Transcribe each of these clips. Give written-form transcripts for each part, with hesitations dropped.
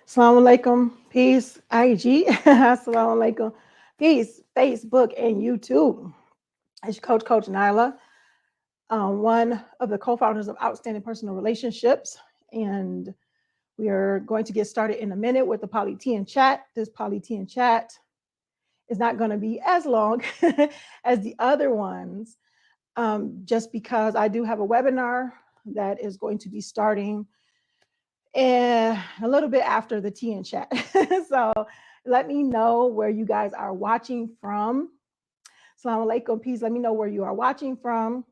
Assalamu alaikum, peace, IG, assalamu alaikum, peace, Facebook, and YouTube. It's Coach Nyla, one of the co-founders of Outstanding Personal Relationships. And we are going to get started in a minute with the Polygyny chat. This Polygyny chat is not going to be as long as the other ones, just because I do have a webinar that is going to be starting a little bit after the tea and chat. So let me know where you guys are watching from. Assalamu alaikum, peace. Let me know where you are watching from.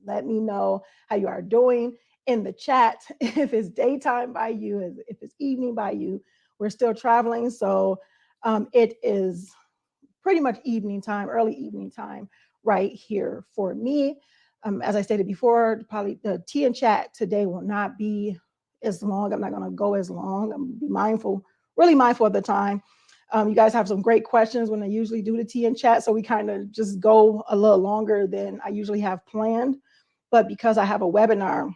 Let me know how you are doing in the chat. If it's daytime by you, if it's evening by you, we're still traveling. So it is pretty much evening time, early evening time right here for me. As I stated before, probably the tea and chat today will not be as long. I'm not going to go as long. I'm be mindful, really mindful of the time. You guys have some great questions when I usually do the tea and chat, so we kind of just go a little longer than I usually have planned. But because I have a webinar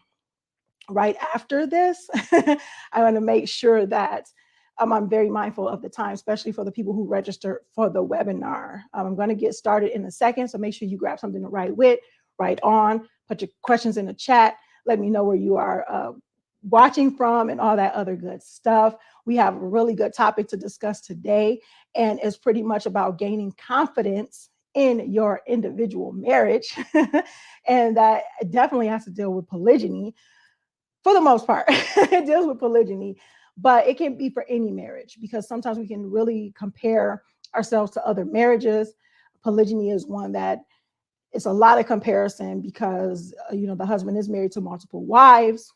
right after this, I want to make sure that I'm very mindful of the time, especially for the people who register for the webinar. I'm going to get started in a second, so make sure you grab something to write with, write on, put your questions in the chat. Let me know where you are watching from and all that other good stuff. We have a really good topic to discuss today, and it's pretty much about gaining confidence in your individual marriage. And that definitely has to deal with polygyny for the most part. It deals with polygyny, but it can be for any marriage because sometimes we can really compare ourselves to other marriages. Polygyny is one that it's a lot of comparison because the husband is married to multiple wives,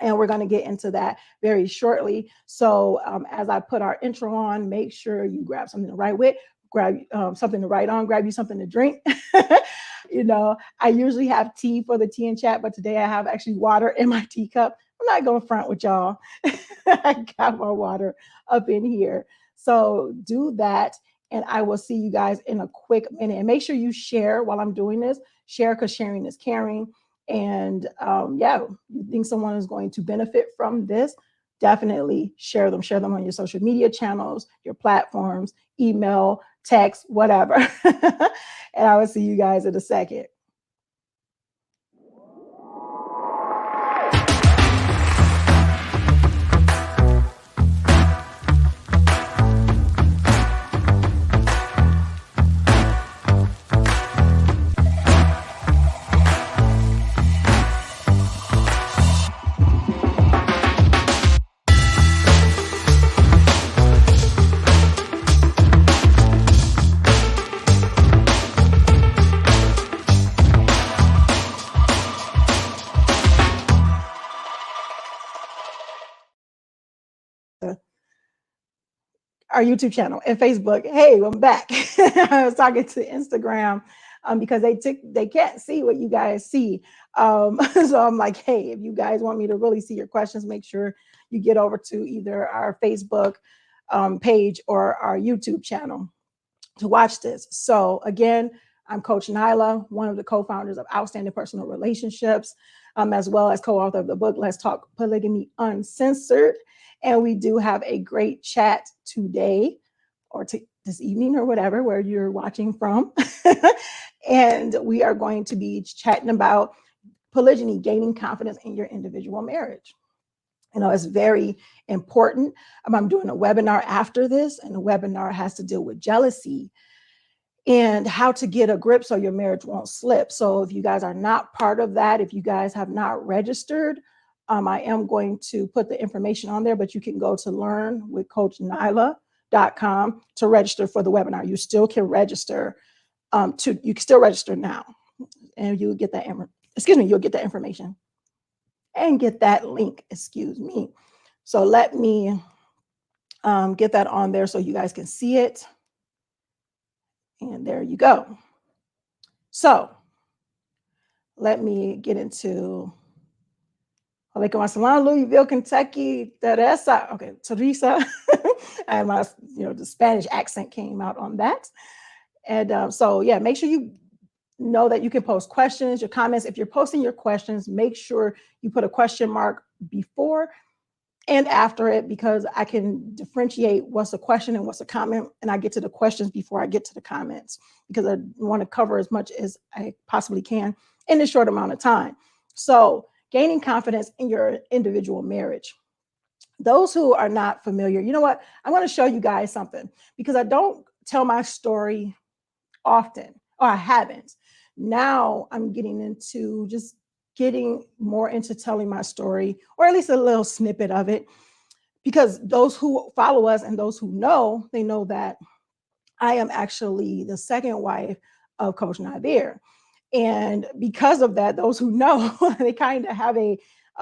and we're going to get into that very shortly. So as I put our intro on, make sure you grab something to write with, grab something to write on, grab you something to drink. I usually have tea for the tea and chat, but today I have actually water in my teacup. I'm not going to front with y'all. I got my water up in here. So do that, and I will see you guys in a quick minute. And make sure you share while I'm doing this. Share, because sharing is caring. And you think someone is going to benefit from this, definitely share them. Share them on your social media channels, your platforms, email, text, whatever. And I will see you guys in a second. Our YouTube channel and Facebook. Hey, I'm back. I was talking to Instagram because they can't see what you guys see. So I'm like, hey, if you guys want me to really see your questions, make sure you get over to either our Facebook page or our YouTube channel to watch this. So again, I'm Coach Nyla, one of the co-founders of Outstanding Personal Relationships, as well as co-author of the book, Let's Talk Polygamy Uncensored. And we do have a great chat today or this evening or whatever, where you're watching from. And we are going to be chatting about polygyny, gaining confidence in your individual marriage. It's very important. I'm doing a webinar after this, and the webinar has to deal with jealousy and how to get a grip so your marriage won't slip. So if you guys are not part of that, if you guys have not registered, I am going to put the information on there, but you can go to learnwithcoachnyla.com to register for the webinar. You still can register. You can still register now, and you'll get that. You'll get that information and get that link. Excuse me. So let me get that on there so you guys can see it. And there you go. So let me get into Alaikum Assalam, Louisville, Kentucky, Teresa. Okay, Teresa. And my, the Spanish accent came out on that. And so, make sure you know that you can post questions, your comments. If you're posting your questions, make sure you put a question mark before and after it, because I can differentiate what's a question and what's a comment. And I get to the questions before I get to the comments, because I want to cover as much as I possibly can in a short amount of time. So gaining confidence in your individual marriage. Those who are not familiar, you know what? I want to show you guys something, because I don't tell my story often, or I haven't. Now I'm getting into just getting more into telling my story, or at least a little snippet of it, because those who follow us and those who know, they know that I am actually the second wife of Coach Nazir. And because of that, those who know, they kind of have a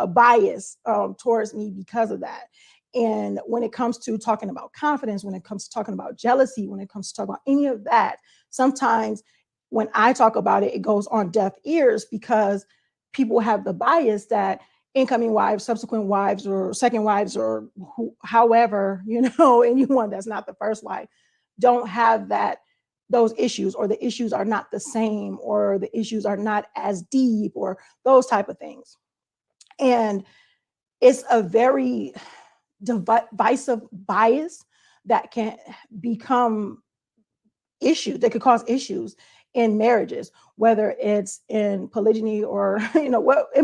bias towards me because of that. And when it comes to talking about confidence, when it comes to talking about jealousy, when it comes to talking about any of that, sometimes when I talk about it, it goes on deaf ears, because people have the bias that incoming wives, subsequent wives, or second wives, or however, anyone that's not the first wife, don't have those issues, or the issues are not the same, or the issues are not as deep, or those type of things. And it's a very divisive bias that can become issues, that could cause issues in marriages, whether it's in polygyny or, in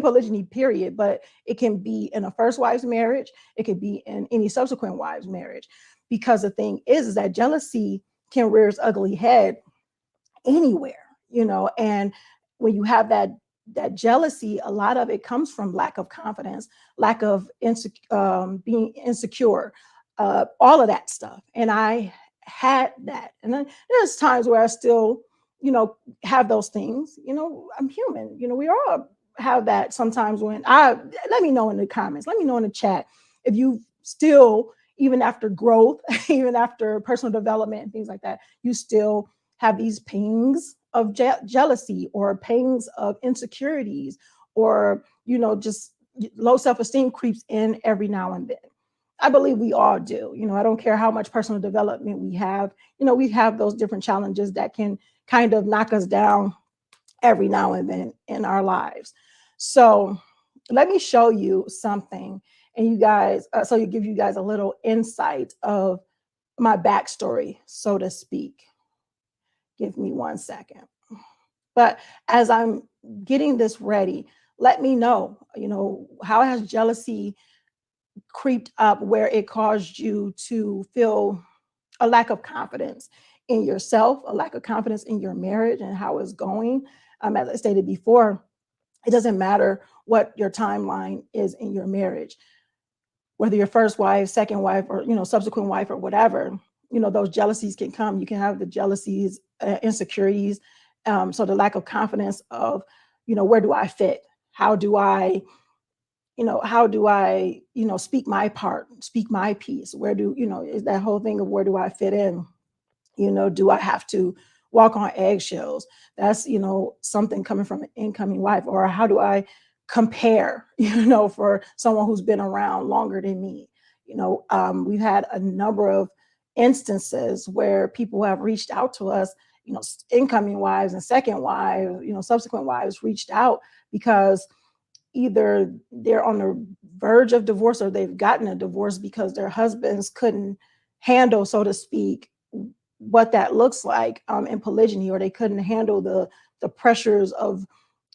polygyny period, but it can be in a first wife's marriage. It could be in any subsequent wife's marriage, because the thing is that jealousy can rear its ugly head anywhere, and when you have that jealousy, a lot of it comes from lack of confidence, lack of being insecure, all of that stuff. And I had that. And then there's times where I still, have those things. I'm human. We all have that sometimes. Let me know in the comments, let me know in the chat if you still, even after growth, even after personal development and things like that, you still have these pangs of jealousy, or pangs of insecurities, or just low self-esteem creeps in every now and then. I believe we all do. I don't care how much personal development we have. We have those different challenges that can kind of knock us down every now and then in our lives. So let me show you something, and you guys, so you give you guys a little insight of my backstory, so to speak. Give me 1 second. But as I'm getting this ready, let me know, how has jealousy creeped up where it caused you to feel a lack of confidence in yourself, a lack of confidence in your marriage and how it's going. As I stated before, it doesn't matter what your timeline is in your marriage, whether you're first wife, second wife, or subsequent wife, or whatever. Those jealousies can come. You can have the jealousies, insecurities, so the lack of confidence of, where do I fit? How do I speak my part, speak my piece? Where do, is that whole thing of where do I fit in? Do I have to walk on eggshells? That's, something coming from an incoming wife. Or how do I compare, for someone who's been around longer than me? We've had a number of instances where people have reached out to us, incoming wives and second wives, subsequent wives reached out because either they're on the verge of divorce, or they've gotten a divorce because their husbands couldn't handle, so to speak, what that looks like in polygyny, or they couldn't handle the pressures of,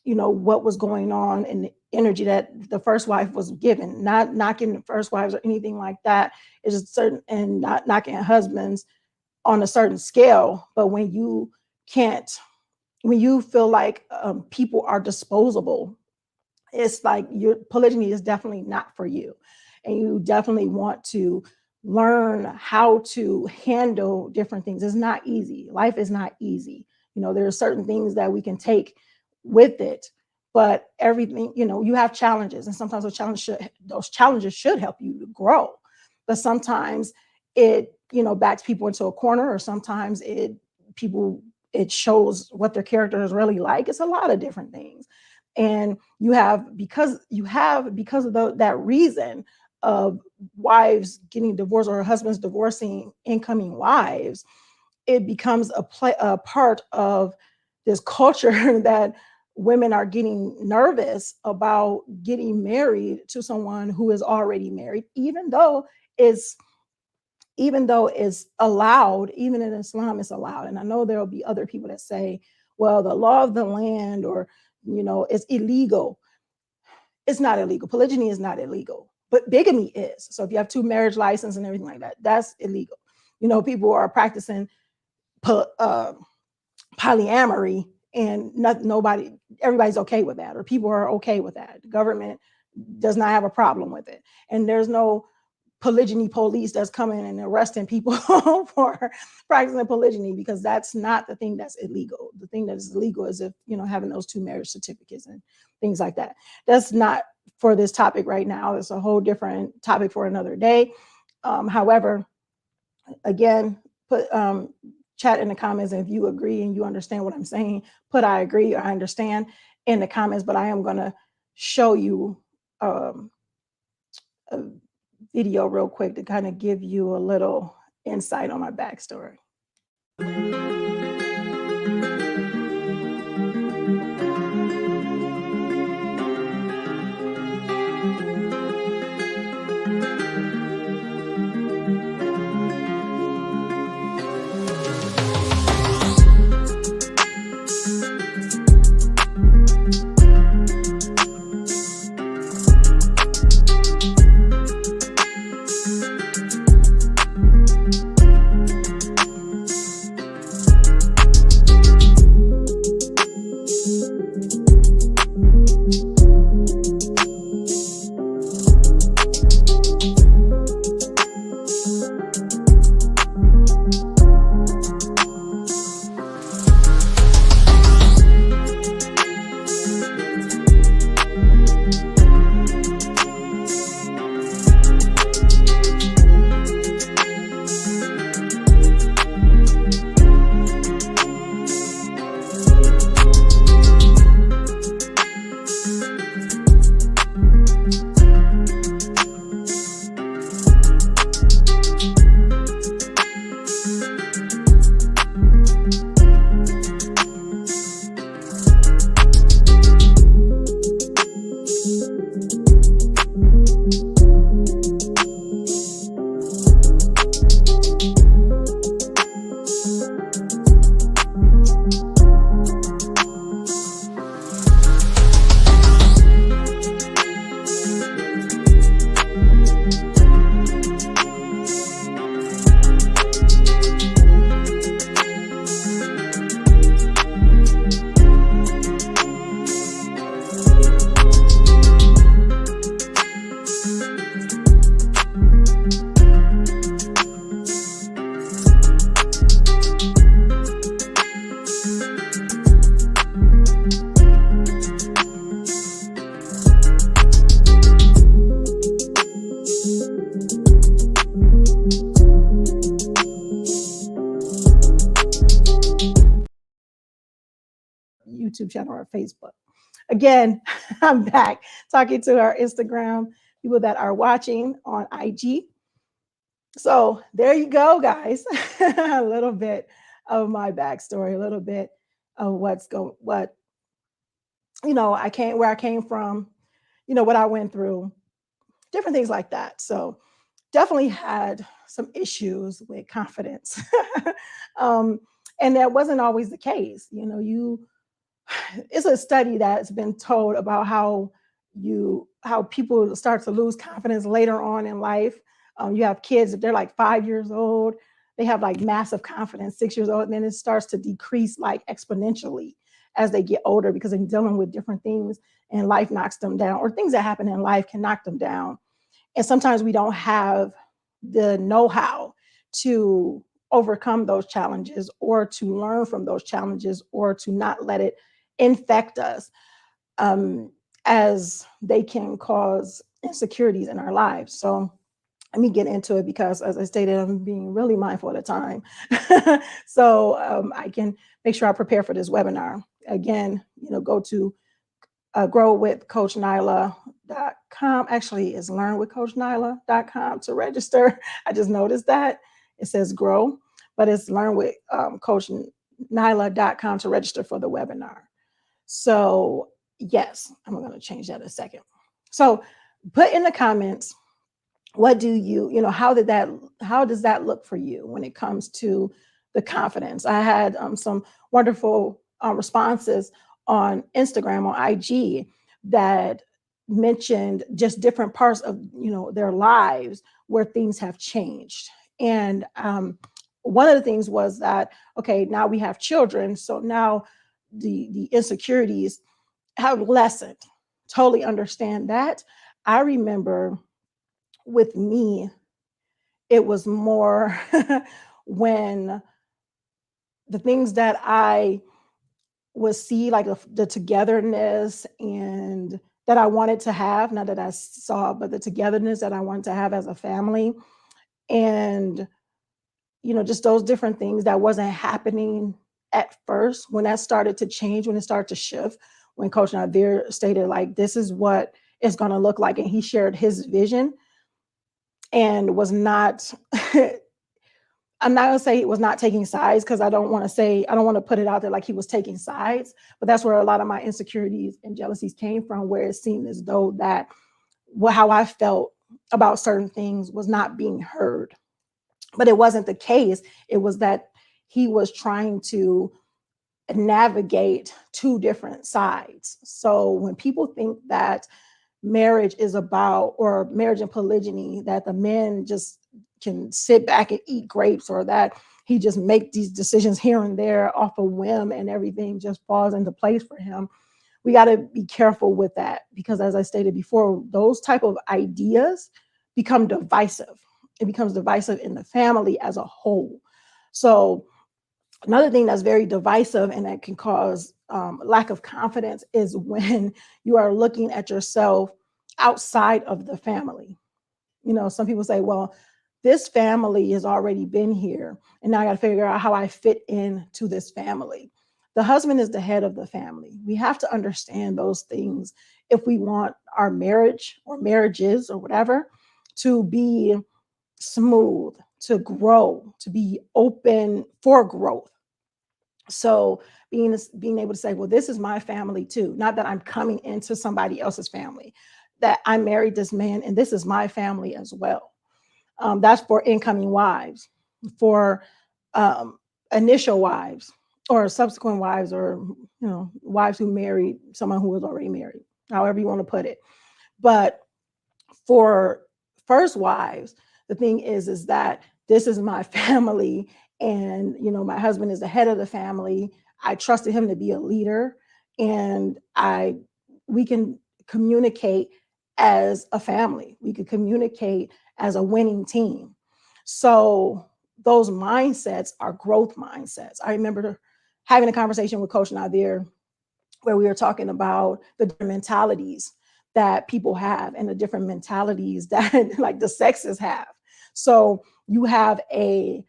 what was going on and the energy that the first wife was given. Not knocking first wives or anything like that. It's just certain, and not knocking husbands on a certain scale. But when you feel like people are disposable, it's like your polygyny is definitely not for you. And you definitely want to learn how to handle different things. It's not easy. Life is not easy. There are certain things that we can take with it, but everything, you have challenges, and sometimes those challenges should help you to grow. But sometimes it, backs people into a corner, or sometimes it shows what their character is really like. It's a lot of different things. And because of that reason of wives getting divorced, or husbands divorcing incoming wives, it becomes a part of this culture that women are getting nervous about getting married to someone who is already married, even though it's allowed, even in Islam, it's allowed. And I know there'll be other people that say, well, the law of the land, or, it's illegal. It's not illegal. Polygyny is not illegal, but bigamy is. So if you have two marriage licenses and everything like that, that's illegal. People are practicing polyamory, and everybody's okay with that, or people are okay with that. The government does not have a problem with it. And there's no polygyny police that's coming and arresting people for practicing polygyny, because that's not the thing that's illegal. The thing that is illegal is if, having those two marriage certificates and things like that. That's not for this topic right now. It's a whole different topic for another day. However, again, put chat in the comments if you agree and you understand what I'm saying. Put I agree or I understand in the comments, but I am going to show you a video real quick to kind of give you a little insight on my backstory. YouTube channel or Facebook. Again, I'm back talking to our Instagram people that are watching on IG. So there you go, guys. A little bit of my backstory, a little bit of where I came from, what I went through, different things like that. So definitely had some issues with confidence. And that wasn't always the case. It's a study that's been told about how people start to lose confidence later on in life. You have kids, if they're like 5 years old, they have like massive confidence, 6 years old, and then it starts to decrease like exponentially as they get older, because they're dealing with different things and life knocks them down, or things that happen in life can knock them down. And sometimes we don't have the know-how to overcome those challenges, or to learn from those challenges, or to not let it infect us, as they can cause insecurities in our lives. So let me get into it, because as I stated, I'm being really mindful of the time. So I can make sure I prepare for this webinar. Again, go to growwithcoachnyla.com. Actually, it's learnwithcoachnyla.com to register. I just noticed that it says grow, but it's learnwithcoachnyla.com to register for the webinar. So yes, I'm going to change that in a second. So put in the comments, what do how does that look for you when it comes to the confidence? I had some wonderful responses on Instagram, on IG, that mentioned just different parts of their lives where things have changed. And one of the things was that, okay, now we have children, so now the insecurities have lessened. Totally understand that. I remember with me, it was more when the things that I would see, like the togetherness and that I wanted to have, not that I saw, but the togetherness that I wanted to have as a family. And, just those different things that wasn't happening at first. When that started to change, when it started to shift, when Coach Nazir stated, like, this is what it's going to look like. And he shared his vision and was not I'm not gonna say it was not taking sides, because I don't want to put it out there like he was taking sides, but that's where a lot of my insecurities and jealousies came from, where it seemed as though that how I felt about certain things was not being heard. But it wasn't the case. It was that he was trying to navigate two different sides. So when people think that marriage is about, or marriage and polygyny, that the men just can sit back and eat grapes, or that he just make these decisions here and there off a whim and everything just falls into place for him, we got to be careful with that, because as I stated before, those type of ideas become divisive. It becomes divisive in the family as a whole. So another thing that's very divisive and that can cause lack of confidence is when you are looking at yourself outside of the family. Some people say, well, this family has already been here, and now I got to figure out how I fit into this family. The husband is the head of the family. We have to understand those things if we want our marriage or marriages or whatever to be smooth, to grow, to be open for growth. So being able to say, well, this is my family too, not that I'm coming into somebody else's family, that I married this man and this is my family as well. That's for incoming wives, for initial wives, or subsequent wives, or wives who married someone who was already married, however you want to put it. But for first wives, the thing is that this is my family, and my husband is the head of the family. I trusted him to be a leader, and we can communicate as a family. We could communicate as a winning team. So those mindsets are growth mindsets. I remember having a conversation with Coach Nadir where we were talking about the different mentalities that people have and the different mentalities that like the sexes have. So you have a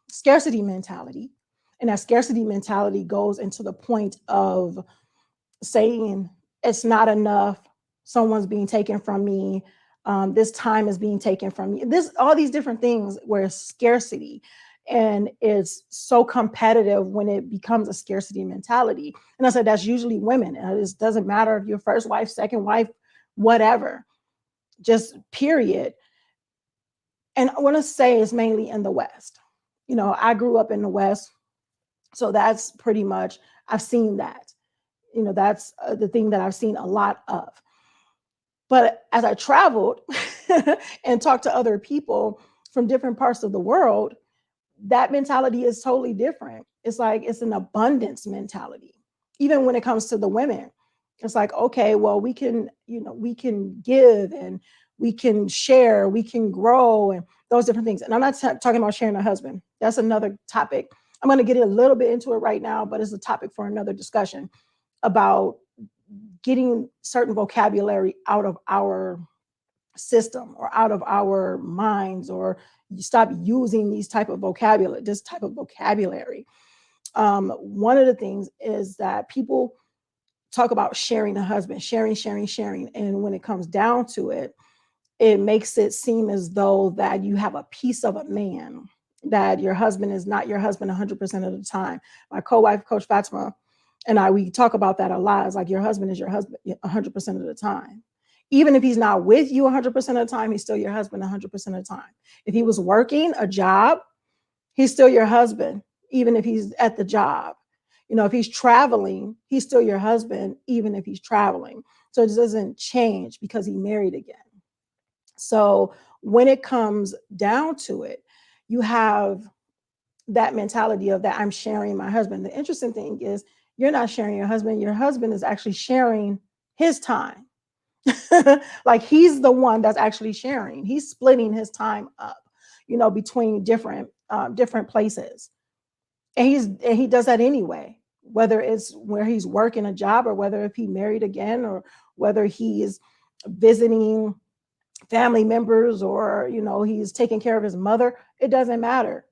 scarcity mentality, and that scarcity mentality goes into the point of saying it's not enough, someone's being taken from me, this time is being taken from me, all these different things where scarcity, and it's so competitive when it becomes a scarcity mentality. And I said that's usually women, and it doesn't matter if you're first wife, second wife, whatever, just period. And I want to say it's mainly in the West. I grew up in the West, so that's pretty much, I've seen that. That's the thing that I've seen a lot of. But as I traveled and talked to other people from different parts of the world, that mentality is totally different. It's like it's an abundance mentality. Even when it comes to the women, it's like, okay, well, we can give, and we can share, we can grow, and those different things. And I'm not talking about sharing a husband. That's another topic. I'm going to get a little bit into it right now, but it's a topic for another discussion about getting certain vocabulary out of our system or out of our minds, or you stop using this type of vocabulary. One of the things is that people talk about sharing a husband, sharing. And when it comes down to it, it makes it seem as though that you have a piece of a man, that your husband is not your husband 100% of the time. My co-wife, Coach Fatimah, And we talk about that a lot. It's like your husband is your husband 100% of the time. Even if he's not with you 100% of the time, he's still your husband 100% of the time. If he was working a job, he's still your husband, even if he's at the job. If he's traveling, he's still your husband, even if he's traveling. So it doesn't change because he married again. So when it comes down to it, you have that mentality of that I'm sharing my husband. The interesting thing is you're not sharing your husband. Your husband is actually sharing his time. Like he's the one that's actually sharing. He's splitting his time up, between different places. And he does that anyway, whether it's where he's working a job or whether if he married again or whether he is visiting family members or, he's taking care of his mother. It doesn't matter.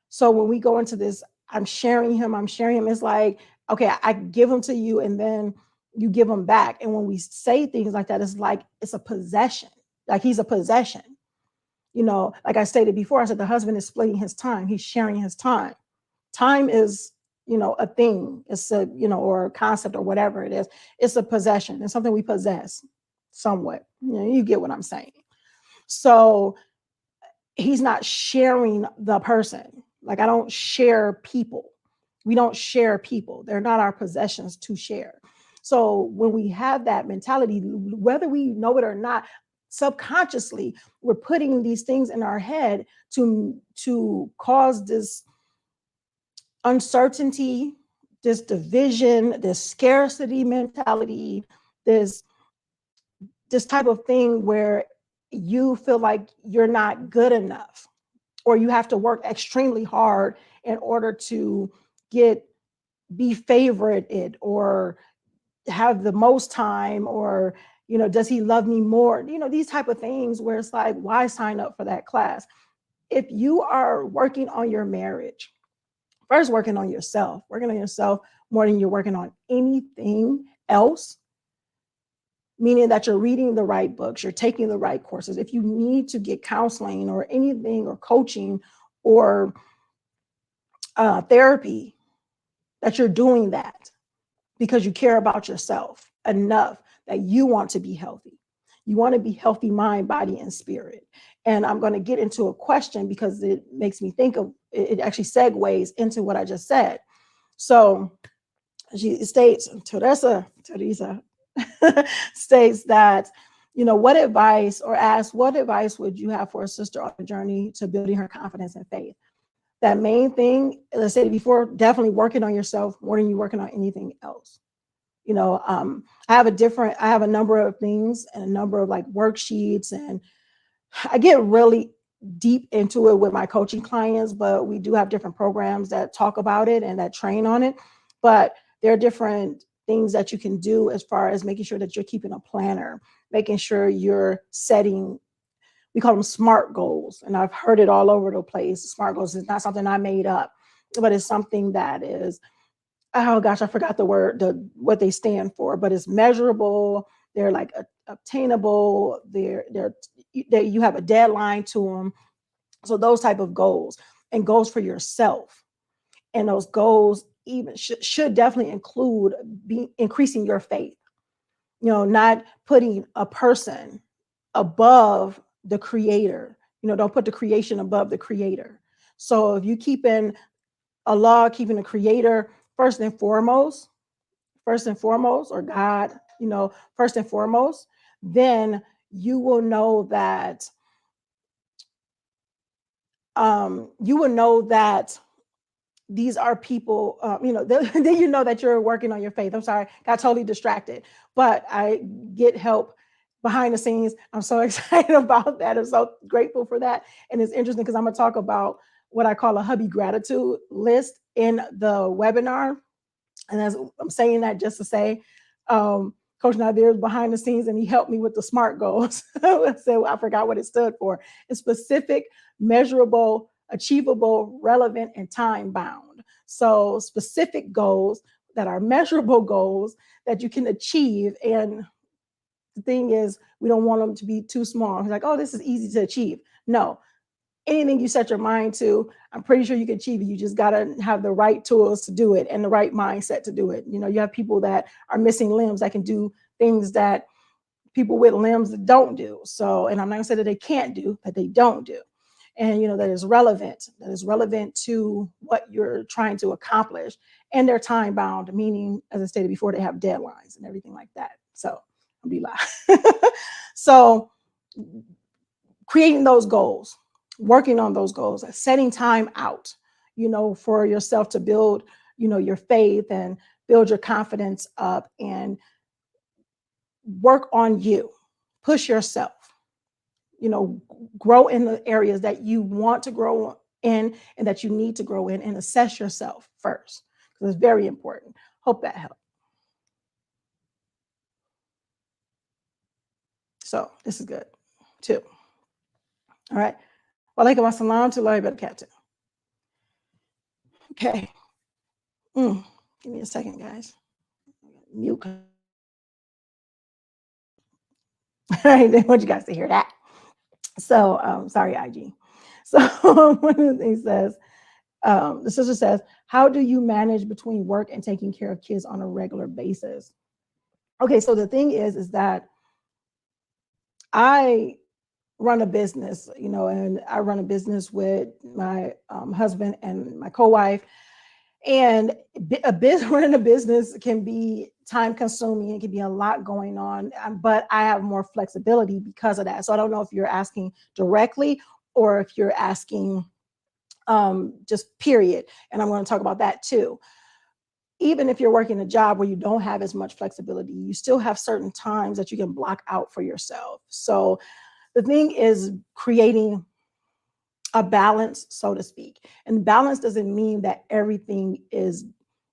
So when we go into this, I'm sharing him. It's like, okay, I give him to you and then you give him back. And when we say things like that, it's like it's a possession. Like he's a possession. Like I stated before, I said the husband is splitting his time. He's sharing his time. Time is, a thing. It's a, or a concept or whatever it is. It's a possession. It's something we possess somewhat. You get what I'm saying. So he's not sharing the person. Like I don't share people. We don't share people. They're not our possessions to share. So when we have that mentality, whether we know it or not, subconsciously, we're putting these things in our head to cause this uncertainty, this division, this scarcity mentality, this type of thing where you feel like you're not good enough, or you have to work extremely hard in order to be favorited or have the most time, or, does he love me more? These type of things where it's like, why sign up for that class? If you are working on your marriage, first working on yourself more than you're working on anything else, meaning that you're reading the right books, you're taking the right courses. If you need to get counseling or anything or coaching or therapy, that you're doing that because you care about yourself enough that you want to be healthy. You want to be healthy mind, body, and spirit. And I'm going to get into a question because it makes me think of, it actually segues into what I just said. So she states, Teresa states that, what advice would you have for a sister on a journey to building her confidence and faith? That main thing, as I said before, definitely working on yourself more than you're working on anything else. I have a number of things and a number of like worksheets, and I get really deep into it with my coaching clients, but we do have different programs that talk about it and that train on it. But there are different things that you can do as far as making sure that you're keeping a planner, making sure you're setting, we call them SMART goals. And I've heard it all over the place. SMART goals is not something I made up, but it's something that is, oh gosh, I forgot the word, what they stand for, but it's measurable. They're like obtainable. You have a deadline to them. So those type of goals, and goals for yourself. And those goals even should definitely include increasing your faith. Not putting a person above the creator. Don't put the creation above the creator. So if you keeping Allah, keeping the creator first and foremost, or God, first and foremost, then you will know that these are people, then you know that you're working on your faith. I'm sorry, got totally distracted, but I get help behind the scenes. I'm so excited about that. I'm so grateful for that. And it's interesting because I'm going to talk about what I call a hubby gratitude list in the webinar. And as I'm saying that just to say, Coach Nazir is behind the scenes and he helped me with the SMART goals. So I forgot what it stood for. It's specific, measurable, achievable, relevant, and time bound. So specific goals that are measurable goals that you can achieve. And the thing is, we don't want them to be too small. It's like, oh, this is easy to achieve. No, anything you set your mind to, I'm pretty sure you can achieve it. You just got to have the right tools to do it and the right mindset to do it. You know, you have people that are missing limbs that can do things that people with limbs don't do. So, and I'm not gonna say that they can't do, that they don't do. And, you know, that is relevant to what you're trying to accomplish. And they're time bound, meaning, as I stated before, they have deadlines and everything like that. So, I'll be loud. So, creating those goals, working on those goals, setting time out, you know, for yourself to build, you know, your faith and build your confidence up and work on you, push yourself, you know, grow in the areas that you want to grow in and that you need to grow in, and assess yourself first, because it's very important. Hope that helped. So this is good too. All right. Walaikum assalam to Larry Captain. Okay. Give me a second, guys. Mute. All right, I want you guys to hear that. So, sorry, IG. So, one of the things says, the sister says, how do you manage between work and taking care of kids on a regular basis? Okay, so the thing is that I run a business, you know, and I run a business with my husband and my co-wife. And running a business can be time consuming. It can be a lot going on, but I have more flexibility because of that. So I don't know if you're asking directly or if you're asking just period. And I'm going to talk about that too. Even if you're working a job where you don't have as much flexibility, you still have certain times that you can block out for yourself. So the thing is creating a balance, so to speak. And balance doesn't mean that everything is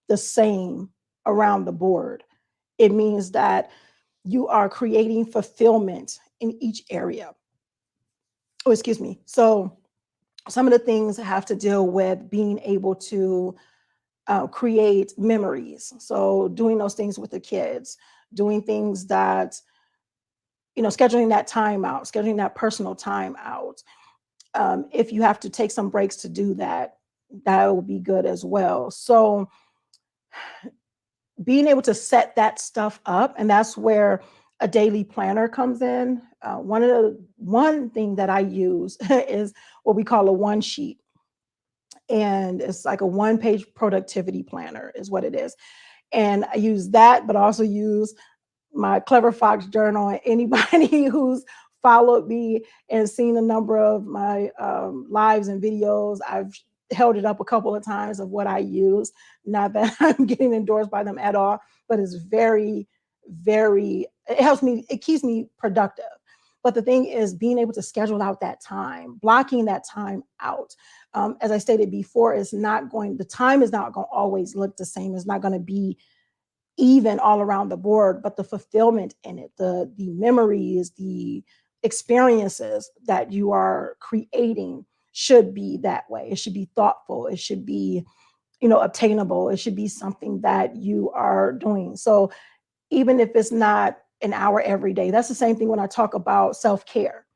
the same around the board. It means that you are creating fulfillment in each area. Oh, excuse me. So some of the things have to deal with being able to create memories. So doing those things with the kids, doing things that, you know, scheduling that time out, scheduling that personal time out. If you have to take some breaks to do that, that will be good as well. So being able to set that stuff up, and that's where a daily planner comes in. One thing that I use is what we call a one sheet, and it's like a one-page productivity planner is what it is. And I use that, but also use my Clever Fox journal. And anybody who's followed me and seen a number of my lives and videos, I've held it up a couple of times of what I use. Not that I'm getting endorsed by them at all, but it's it helps me, it keeps me productive. But the thing is being able to schedule out that time, blocking that time out. As I stated before, the time is not going to always look the same. It's not going to be even all around the board, but the fulfillment in it, the memories, the experiences that you are creating should be that way. It should be thoughtful. It should be, you know, obtainable. It should be something that you are doing. So even if it's not an hour every day, that's the same thing when I talk about self-care.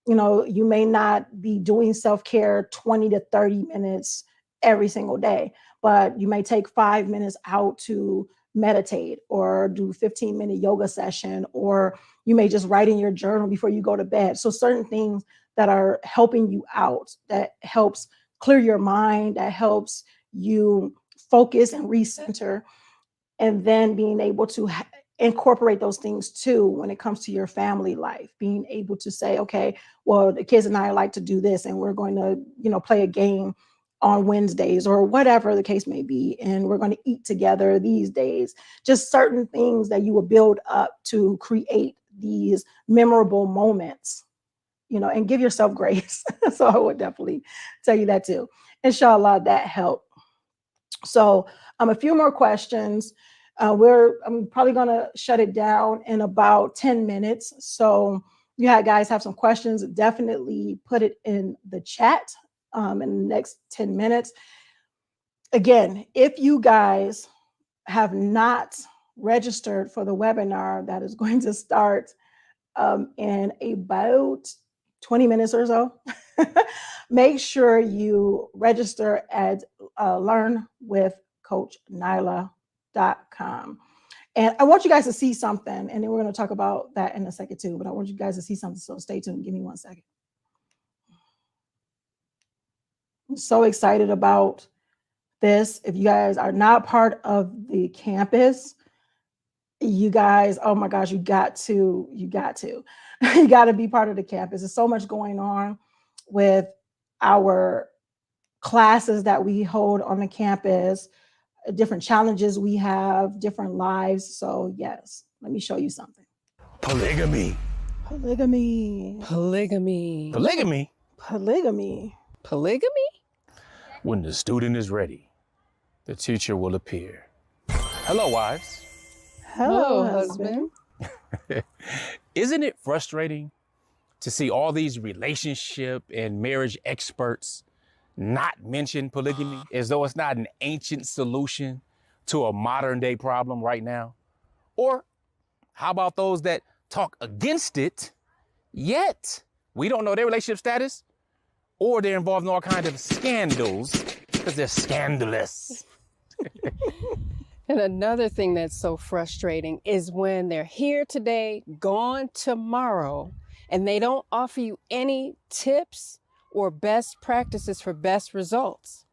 You know, you may not be doing self-care 20 to 30 minutes every single day, but you may take 5 minutes out to meditate or do 15-minute yoga session, or you may just write in your journal before you go to bed. So certain things that are helping you out, that helps clear your mind, that helps you focus and recenter, and then being able to incorporate those things too when it comes to your family life, being able to say, okay, well, the kids and I like to do this, and we're going to, you know, play a game on Wednesdays or whatever the case may be, and we're going to eat together these days. Just certain things that you will build up to create these memorable moments, you know, and give yourself grace. So I would definitely tell you that too. Inshallah, that helped. So a few more questions. I'm probably going to shut it down in about 10 minutes. So you guys have some questions, definitely put it in the chat in the next 10 minutes. Again, if you guys have not registered for the webinar that is going to start in about 20 minutes or so, make sure you register at learnwithcoachnyla.com. And I want you guys to see something, and then we're going to talk about that in a second too, but I want you guys to see something, so stay tuned. Give me 1 second. I'm so excited about this. If you guys are not part of the campus, you guys, oh my gosh, you got to you got to be part of the campus. There's so much going on with our classes that we hold on the campus, different challenges we have, different lives. So yes, let me show you something. Polygamy. Polygamy. Polygamy. Polygamy. Polygamy? When the student is ready, the teacher will appear. Hello, wives. Hello, husband. Isn't it frustrating to see all these relationship and marriage experts not mention polygamy as though it's not an ancient solution to a modern day problem right now? Or how about those that talk against it, yet we don't know their relationship status, or they're involved in all kinds of scandals because they're scandalous? And another thing that's so frustrating is when they're here today, gone tomorrow, and they don't offer you any tips or best practices for best results.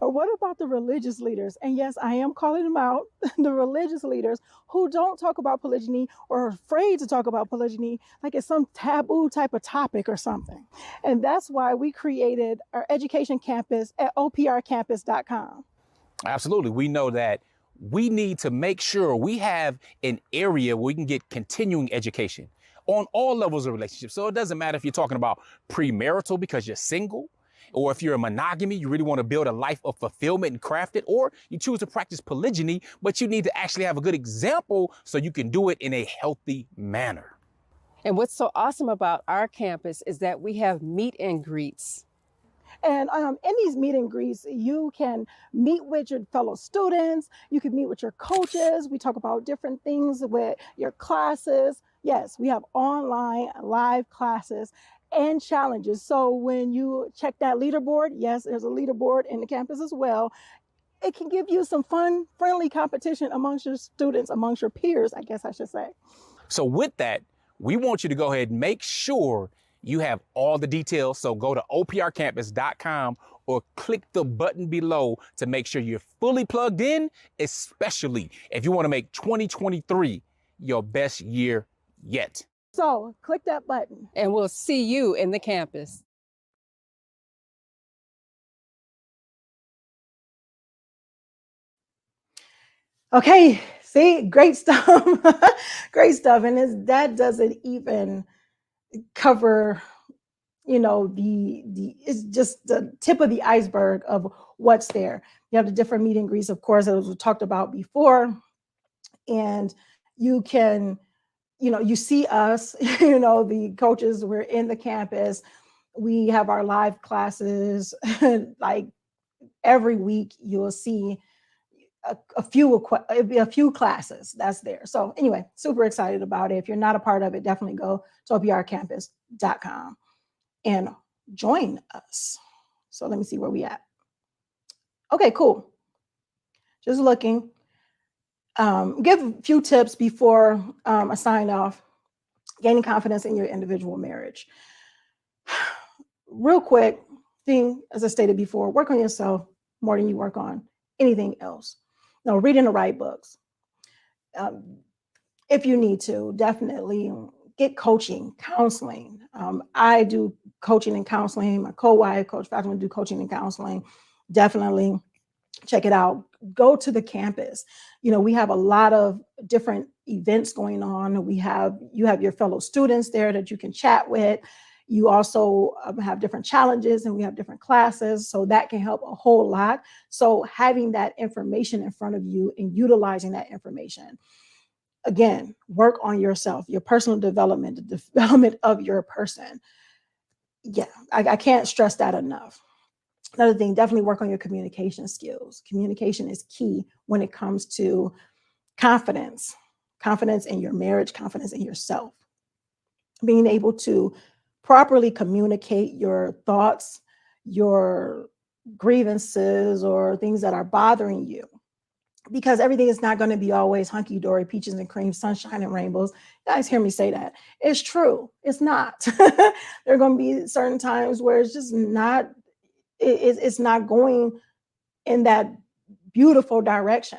Or what about the religious leaders? And yes, I am calling them out, the religious leaders who don't talk about polygyny or are afraid to talk about polygyny like it's some taboo type of topic or something. And that's why we created our education campus at oprcampus.com. Absolutely. We know that we need to make sure we have an area where we can get continuing education on all levels of relationships. So it doesn't matter if you're talking about premarital because you're single, or if you're a monogamy, you really want to build a life of fulfillment and craft it, or you choose to practice polygyny, but you need to actually have a good example so you can do it in a healthy manner. And what's so awesome about our campus is that we have meet and greets. And in these meet and greets, you can meet with your fellow students. You can meet with your coaches. We talk about different things with your classes. Yes, we have online live classes and challenges. So when you check that leaderboard, yes, there's a leaderboard in the campus as well. It can give you some fun, friendly competition amongst your students, amongst your peers, I guess I should say. So with that, we want you to go ahead and make sure you have all the details. So go to oprcampus.com or click the button below to make sure you're fully plugged in, especially if you want to make 2023 your best year yet. So click that button. And we'll see you in the campus. Okay, see, great stuff. Great stuff. And that doesn't even cover, it's just the tip of the iceberg of what's there. You have the different meet and greets, of course, as we talked about before. And you can, you see us, the coaches, we're in the campus. We have our live classes. Like every week you'll see a few classes that's there. So anyway, super excited about it. If you're not a part of it, definitely go to oprcampus.com and join us. So let me see where we at. Okay, cool. Just looking. Give a few tips before I sign off. Gaining confidence in your individual marriage. Real quick thing, as I stated before, work on yourself more than you work on anything else. Now, reading the right books. If you need to, definitely get coaching, counseling. I do coaching and counseling. My co-wife, Coach Fatimah, do coaching and counseling. Definitely check it out. Go to the campus. We have a lot of different events going on. You have your fellow students there that you can chat with. You also have different challenges, and we have different classes. So that can help a whole lot. So having that information in front of you and utilizing that information. Again, work on yourself, your personal development, the development of your person. Yeah, I can't stress that enough. Another thing, definitely work on your communication skills. Communication is key when it comes to confidence in your marriage, confidence in yourself. Being able to properly communicate your thoughts, your grievances, or things that are bothering you. Because everything is not going to be always hunky-dory, peaches and cream, sunshine and rainbows. You guys hear me say that. It's true. It's not. There are going to be certain times where it's just not, it's not going in that beautiful direction.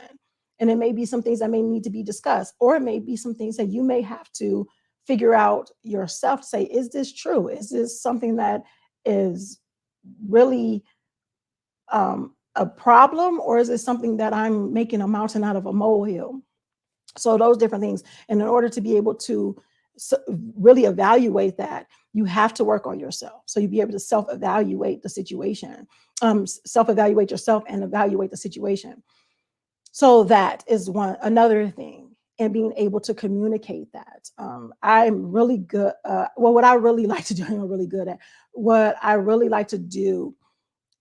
And it may be some things that may need to be discussed, or it may be some things that you may have to figure out yourself to say, is this true? Is this something that is really a problem, or is it something that I'm making a mountain out of a molehill? So those different things. And in order to be able to really evaluate that, you have to work on yourself. So you'll be able to self-evaluate the situation, self-evaluate yourself and evaluate the situation. So that is another thing, and being able to communicate that. I'm really good. Well, what I really like to do, I'm really good at. What I really like to do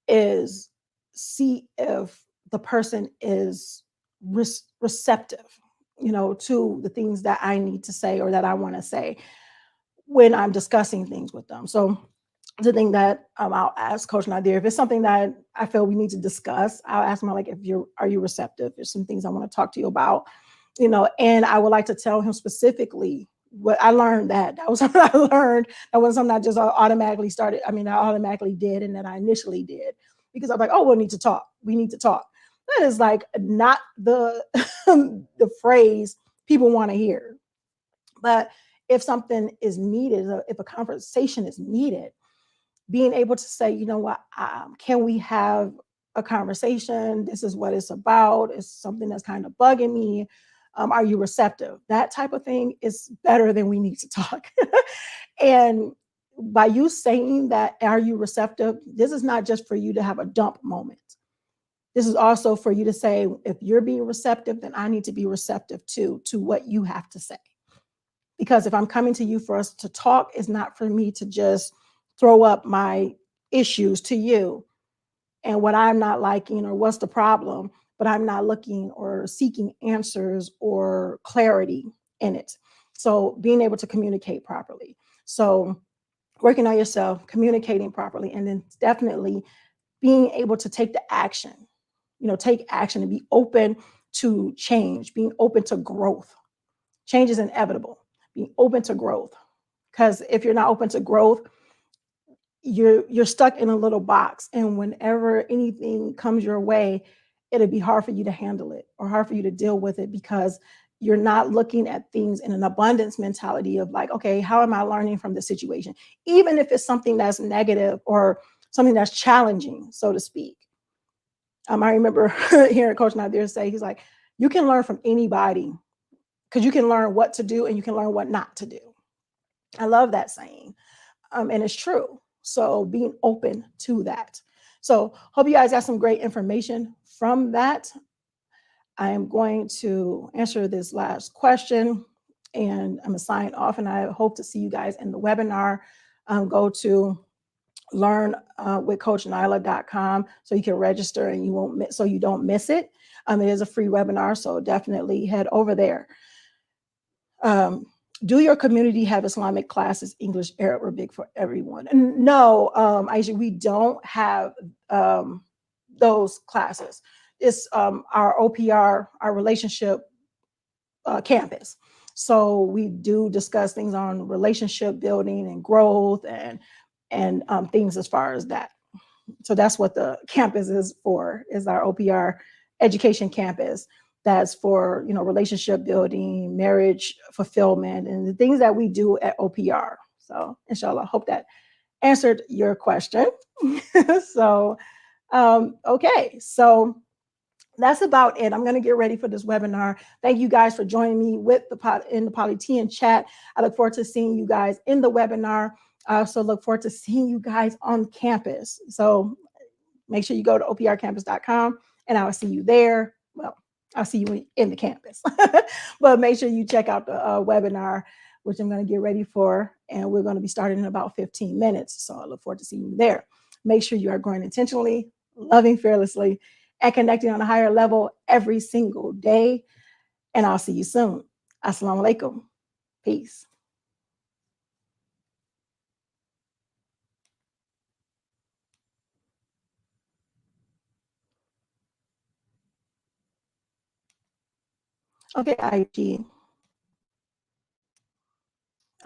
is see if the person is receptive, to the things that I need to say or that I want to say when I'm discussing things with them. So the thing that I'll ask Coach Nazir, if it's something that I feel we need to discuss, I'll ask him, like, are you receptive? There's some things I want to talk to you about, and I would like to tell him specifically what I learned. That was something I learned. That wasn't something I just automatically started. I automatically did, and that I initially did, because I'm like, oh, we need to talk. We need to talk. That is like not the the phrase people want to hear. But if something is needed, if a conversation is needed, being able to say, you know what, can we have a conversation? This is what it's about. It's something that's kind of bugging me. Are you receptive? That type of thing is better than we need to talk. And by you saying that, are you receptive? This is not just for you to have a dump moment. This is also for you to say, if you're being receptive, then I need to be receptive too, to what you have to say. Because if I'm coming to you for us to talk, it's not for me to just throw up my issues to you and what I'm not liking or what's the problem, but I'm not looking or seeking answers or clarity in it. So being able to communicate properly. So working on yourself, communicating properly, and then definitely being able to take the action, take action and be open to change, being open to growth. Change is inevitable. Being open to growth. Because if you're not open to growth, you're stuck in a little box. And whenever anything comes your way, it'll be hard for you to handle it or hard for you to deal with it, because you're not looking at things in an abundance mentality of like, okay, how am I learning from the situation? Even if it's something that's negative or something that's challenging, so to speak. I remember hearing Coach Nyla say, he's like, you can learn from anybody, because you can learn what to do and you can learn what not to do. I love that saying. And it's true. So being open to that. So hope you guys got some great information from that. I am going to answer this last question and I'm going to sign off, and I hope to see you guys in the webinar. Go to learnwithcoachnyla.com so you can register and you won't miss, so you don't miss it. It is a free webinar, so definitely head over there. Do your community have Islamic classes, English, Arabic for everyone? And no, Aisha, we don't have those classes. It's our OPR, our relationship campus. So we do discuss things on relationship building and growth and things as far as that. So that's what the campus is for, is our OPR education campus. That's for, relationship building, marriage fulfillment, and the things that we do at OPR. So inshallah, hope that answered your question. So, okay. So that's about it. I'm going to get ready for this webinar. Thank you guys for joining me in the Polygyny chat. I look forward to seeing you guys in the webinar. I also look forward to seeing you guys on campus. So make sure you go to oprcampus.com and I'll see you there. Well, I'll see you in the campus, but make sure you check out the webinar, which I'm going to get ready for. And we're going to be starting in about 15 minutes. So I look forward to seeing you there. Make sure you are growing intentionally, loving fearlessly, and connecting on a higher level every single day. And I'll see you soon. Assalamu alaikum. Peace. Okay, IG.